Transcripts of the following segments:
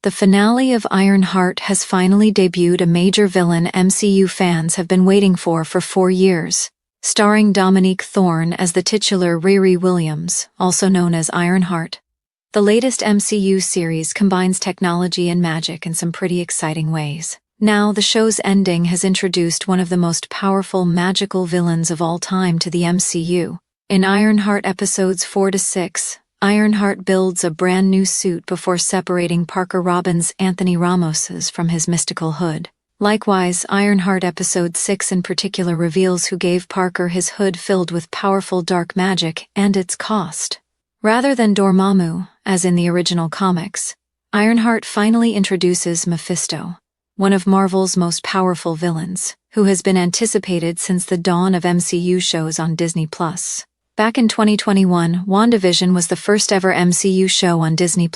The finale of Ironheart has finally debuted, a major villain MCU fans have been waiting for 4 years. Starring Dominique Thorne as the titular Riri Williams, also known as Ironheart. The latest MCU series combines technology and magic in some pretty exciting ways. Now, the show's ending has introduced one of the most powerful magical villains of all time to the MCU. In Ironheart episodes 4 to 6, Ironheart builds a brand new suit before separating Parker Robbins' Anthony Ramos's from his mystical hood. Likewise, Ironheart episode 6 in particular reveals who gave Parker his hood filled with powerful dark magic and its cost. Rather than Dormammu, as in the original comics, Ironheart finally introduces Mephisto, one of Marvel's most powerful villains, who has been anticipated since the dawn of MCU shows on Disney+. Back in 2021, WandaVision was the first ever MCU show on Disney+,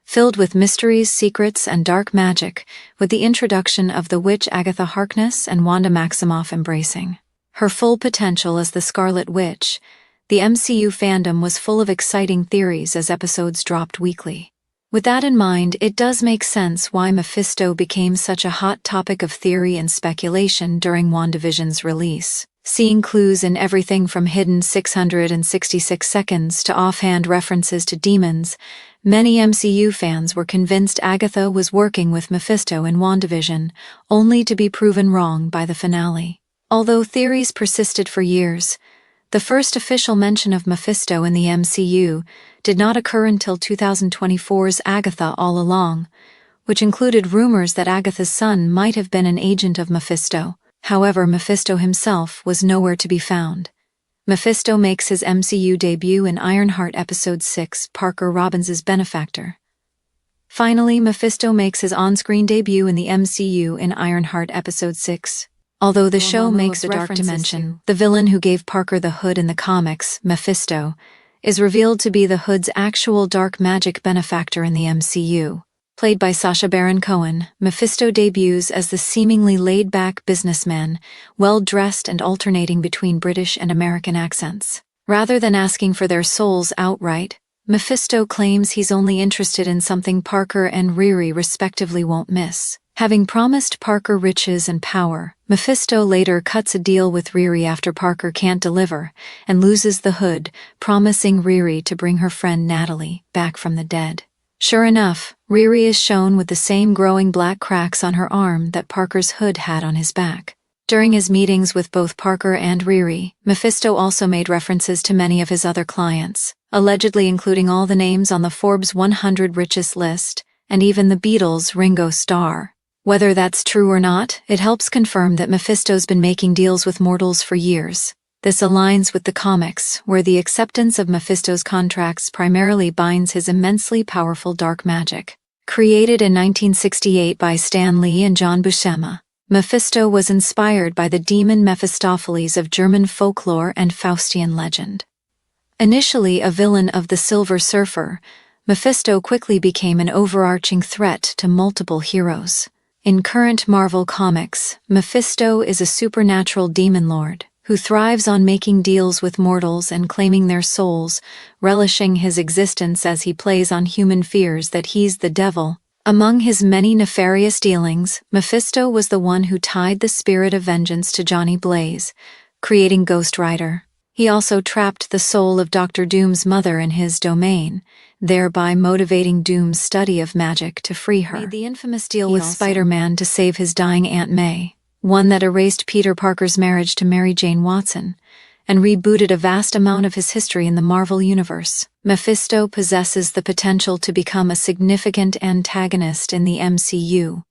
filled with mysteries, secrets, and dark magic, with the introduction of the witch Agatha Harkness and Wanda Maximoff embracing her full potential as the Scarlet Witch. The MCU fandom was full of exciting theories as episodes dropped weekly. With that in mind, it does make sense why Mephisto became such a hot topic of theory and speculation during WandaVision's release. Seeing clues in everything from hidden 666 seconds to offhand references to demons, many MCU fans were convinced Agatha was working with Mephisto in WandaVision, only to be proven wrong by the finale. Although theories persisted for years, the first official mention of Mephisto in the MCU did not occur until 2024's Agatha All Along, which included rumors that Agatha's son might have been an agent of Mephisto. However, Mephisto himself was nowhere to be found. Mephisto makes his MCU debut in Ironheart episode 6, Parker Robbins' benefactor. Finally, Mephisto makes his on-screen debut in the MCU in Ironheart episode 6. Although the show makes a dark dimension, the villain who gave Parker the hood in the comics, Mephisto, is revealed to be the hood's actual dark magic benefactor in the MCU. Played by Sacha Baron Cohen, Mephisto debuts as the seemingly laid-back businessman, well-dressed and alternating between British and American accents. Rather than asking for their souls outright, Mephisto claims he's only interested in something Parker and Riri respectively won't miss. Having promised Parker riches and power, Mephisto later cuts a deal with Riri after Parker can't deliver, and loses the hood, promising Riri to bring her friend Natalie back from the dead. Sure enough, Riri is shown with the same growing black cracks on her arm that Parker's hood had on his back. During his meetings with both Parker and Riri, Mephisto also made references to many of his other clients, allegedly including all the names on the Forbes 100 richest list, and even the Beatles' Ringo Starr. Whether that's true or not, it helps confirm that Mephisto's been making deals with mortals for years. This aligns with the comics, where the acceptance of Mephisto's contracts primarily binds his immensely powerful dark magic. Created in 1968 by Stan Lee and John Buscema, Mephisto was inspired by the demon Mephistopheles of German folklore and Faustian legend. Initially a villain of the Silver Surfer, Mephisto quickly became an overarching threat to multiple heroes. In current Marvel comics, Mephisto is a supernatural demon lord who thrives on making deals with mortals and claiming their souls, relishing his existence as he plays on human fears that he's the devil. Among his many nefarious dealings, Mephisto was the one who tied the spirit of vengeance to Johnny Blaze, creating Ghost Rider. He also trapped the soul of Dr. Doom's mother in his domain, thereby motivating Doom's study of magic to free her. Made the infamous deal with Spider-Man to save his dying Aunt May, one that erased Peter Parker's marriage to Mary Jane Watson, and rebooted a vast amount of his history in the Marvel Universe. Mephisto possesses the potential to become a significant antagonist in the MCU.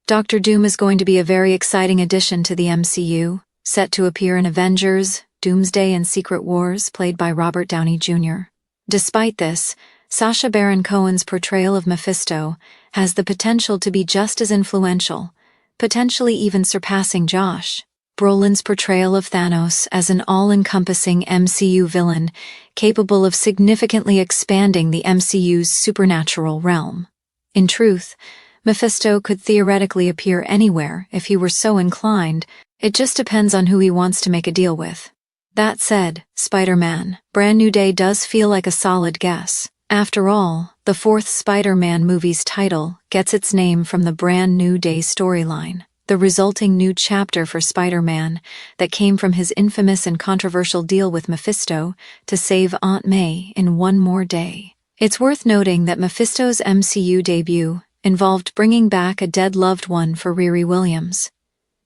Dr. Doom is going to be a very exciting addition to the MCU, set to appear in Avengers, Doomsday and Secret Wars, played by Robert Downey Jr. Despite this, Sacha Baron Cohen's portrayal of Mephisto has the potential to be just as influential, potentially even surpassing Josh Brolin's portrayal of Thanos as an all-encompassing MCU villain capable of significantly expanding the MCU's supernatural realm. In truth, Mephisto could theoretically appear anywhere if he were so inclined. It just depends on who he wants to make a deal with. That said, Spider-Man: Brand New Day does feel like a solid guess. After all, the The fourth Spider-Man movie's title gets its name from the brand new Day storyline, the resulting new chapter for Spider-Man that came from his infamous and controversial deal with Mephisto to save Aunt May in one more day. It's worth noting that Mephisto's MCU debut involved bringing back a dead loved one for Riri Williams.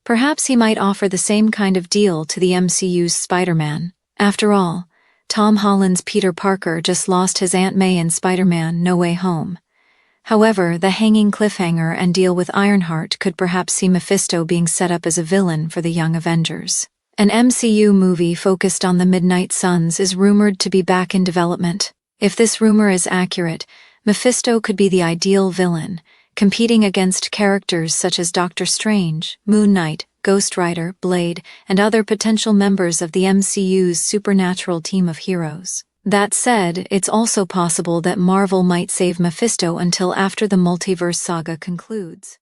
Perhaps he might offer the same kind of deal to the MCU's Spider-Man. After all, Tom Holland's Peter Parker just lost his Aunt May in Spider-Man No Way Home. However, the hanging cliffhanger and deal with Ironheart could perhaps see Mephisto being set up as a villain for the Young Avengers. An MCU movie focused on the Midnight Suns is rumored to be back in development. If this rumor is accurate, Mephisto could be the ideal villain, competing against characters such as Doctor Strange, Moon Knight, Ghost Rider, Blade, and other potential members of the MCU's supernatural team of heroes. That said, it's also possible that Marvel might save Mephisto until after the Multiverse saga concludes.